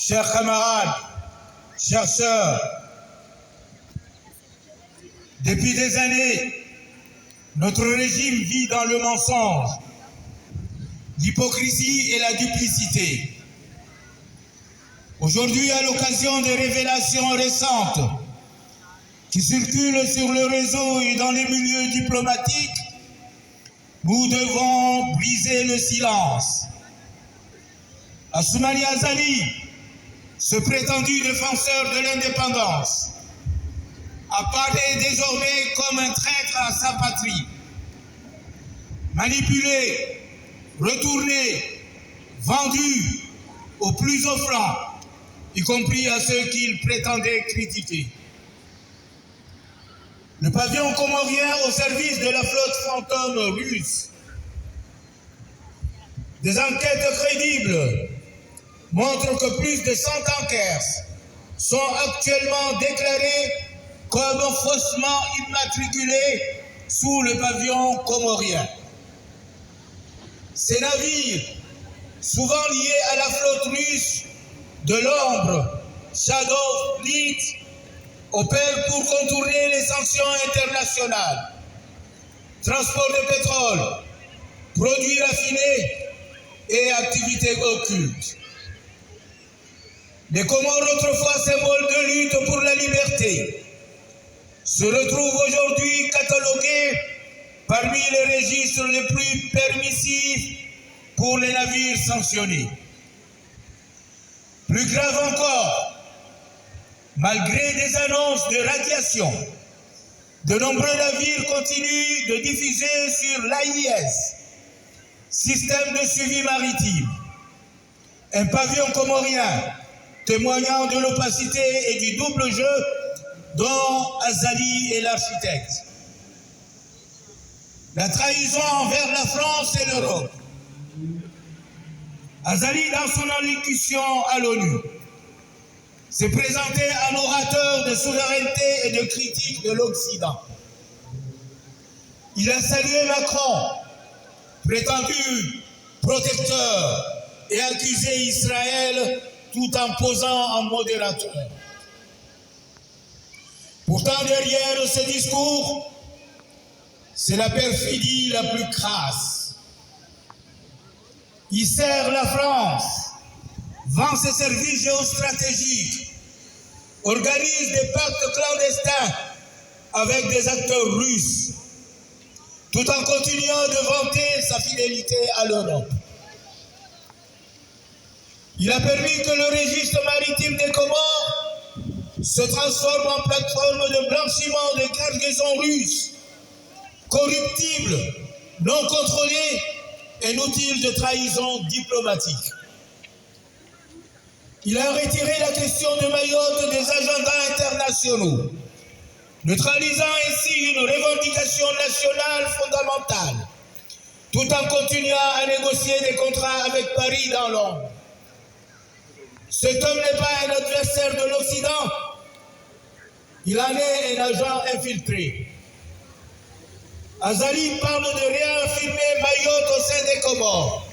chers camarades, chers sœurs, depuis des années, notre régime vit dans le mensonge, l'hypocrisie et la duplicité. Aujourd'hui, à l'occasion des révélations récentes qui circulent sur le réseau et dans les milieux diplomatiques, nous devons briser le silence. Assoumani Azali, ce prétendu défenseur de l'indépendance, apparaît désormais comme un traître à sa patrie. Manipulé, retourné, vendu aux plus offrants, y compris à ceux qu'il prétendait critiquer. Le pavillon comorien au service de la flotte fantôme russe. Des enquêtes crédibles montrent que plus de 100 tankers sont actuellement déclarés comme faussement immatriculés sous le pavillon comorien. Ces navires, souvent liés à la flotte russe de l'ombre, Shadow Fleet, opèrent pour contourner les sanctions internationales. Transport de pétrole, produits raffinés et activités occultes. Les Comores, autrefois symbole de lutte pour la liberté, se retrouvent aujourd'hui catalogués parmi les registres les plus permissifs pour les navires sanctionnés. Plus grave encore, malgré des annonces de radiation, de nombreux navires continuent de diffuser sur l'AIS, système de suivi maritime, un pavillon comorien témoignant de l'opacité et du double jeu dont Azali est l'architecte. La trahison envers la France et l'Europe. Azali, dans son allocution à l'ONU, s'est présenté un orateur de souveraineté et de critique de l'Occident. Il a salué Macron, prétendu protecteur, et accusé Israël tout en posant en modérateur. Pourtant, derrière ce discours, c'est la perfidie la plus crasse. Il sert la France, vend ses services géostratégiques, organise des pactes clandestins avec des acteurs russes, tout en continuant de vanter sa fidélité à l'Europe. Il a permis que le registre maritime des Comores se transforme en plateforme de blanchiment de cargaisons russes, corruptibles, non contrôlées et inutiles de trahison diplomatique. Il a retiré la question de Mayotte des agendas internationaux, neutralisant ainsi une revendication nationale fondamentale, tout en continuant à négocier des contrats avec Paris dans l'ombre. Cet homme n'est pas un adversaire de l'Occident, il en est un agent infiltré. Azali parle de réaffirmer Mayotte au sein des Comores,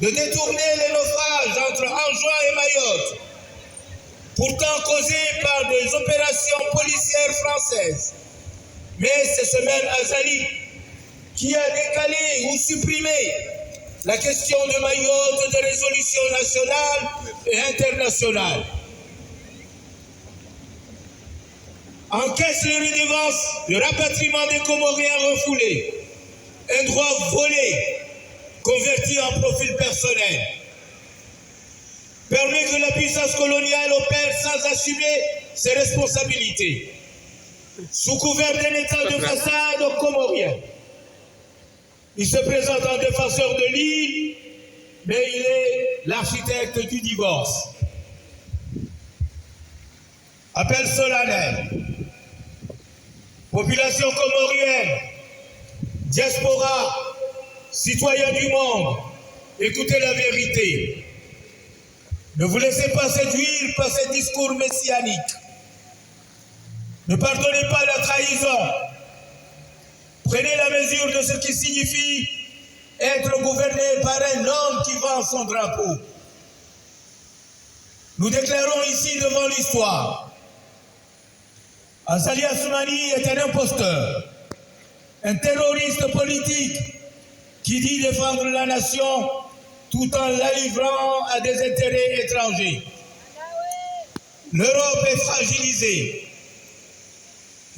de détourner les naufrages entre Anjouan et Mayotte, pourtant causés par des opérations policières françaises. Mais c'est ce même Azali qui a décalé ou supprimé la question de Mayotte des résolutions nationales et internationales. Encaisse les redevances de rapatriement des Comoriens refoulés, un droit volé, converti en profil personnel. Permet que la puissance coloniale opère sans assumer ses responsabilités, sous couvert d'un état de façade comorien. Il se présente en défenseur de l'île, mais il est l'architecte du divorce. Appel solennel. Population comorienne, diaspora, citoyens du monde, écoutez la vérité. Ne vous laissez pas séduire par ces discours messianiques. Ne pardonnez pas la trahison. Prenez la mesure de ce qui signifie être gouverné par un homme qui vend son drapeau. Nous déclarons ici devant l'histoire, Azali Assoumani est un imposteur, un terroriste politique qui dit défendre la nation tout en la livrant à des intérêts étrangers. L'Europe est fragilisée,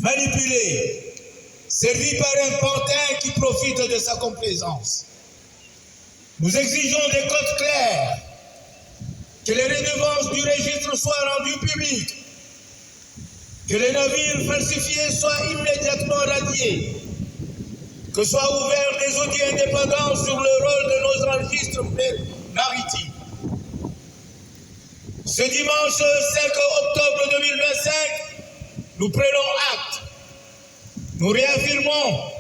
manipulée, servie par un pantin qui profite de sa complaisance. Nous exigeons des codes clairs, que les redevances du registre soient rendues publiques, que les navires falsifiés soient immédiatement radiés, que soient ouverts des audits indépendants sur le rôle de nos registres maritimes. Ce dimanche 5 octobre 2025, nous prenons acte. Nous réaffirmons,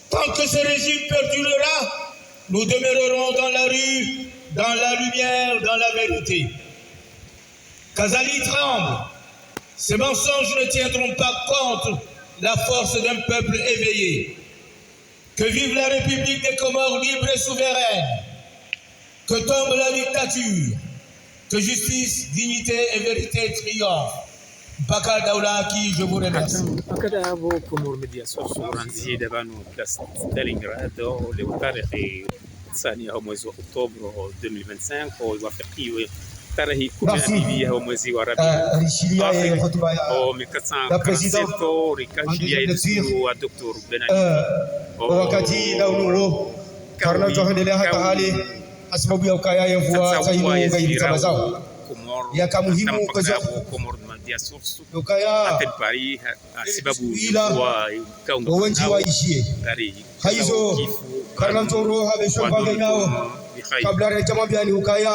tant que ce régime perdurera, nous demeurerons dans la rue, dans la lumière, dans la vérité. Qu'Azali tremble, ces mensonges ne tiendront pas compte la force d'un peuple éveillé. Que vive la République des Comores libre et souveraine. Que tombe la dictature. Que justice, dignité et vérité triomphent. Bakar Daoula, qui je vous remercie. هكذا أبو كومور ميديا سورس ورانزي دابانو بلاس ستالينغراد لتاريخ 9 mwezi wa Oktoba 2025 ويوافق tarehe 12 mwezi wa Rabiul Awwal 1447 rikajilia yetu wa Dr. Benali wakati launuo karna tuendelea hata hali sababu ya ukaya ya mvua sahihi ngaidi mazao ya kamuhimu kwa Komoro Media Source ukaya atempari sababu ya wengi waishie haizo karna toro habeshwa nao kabla ya jambo ya ukaya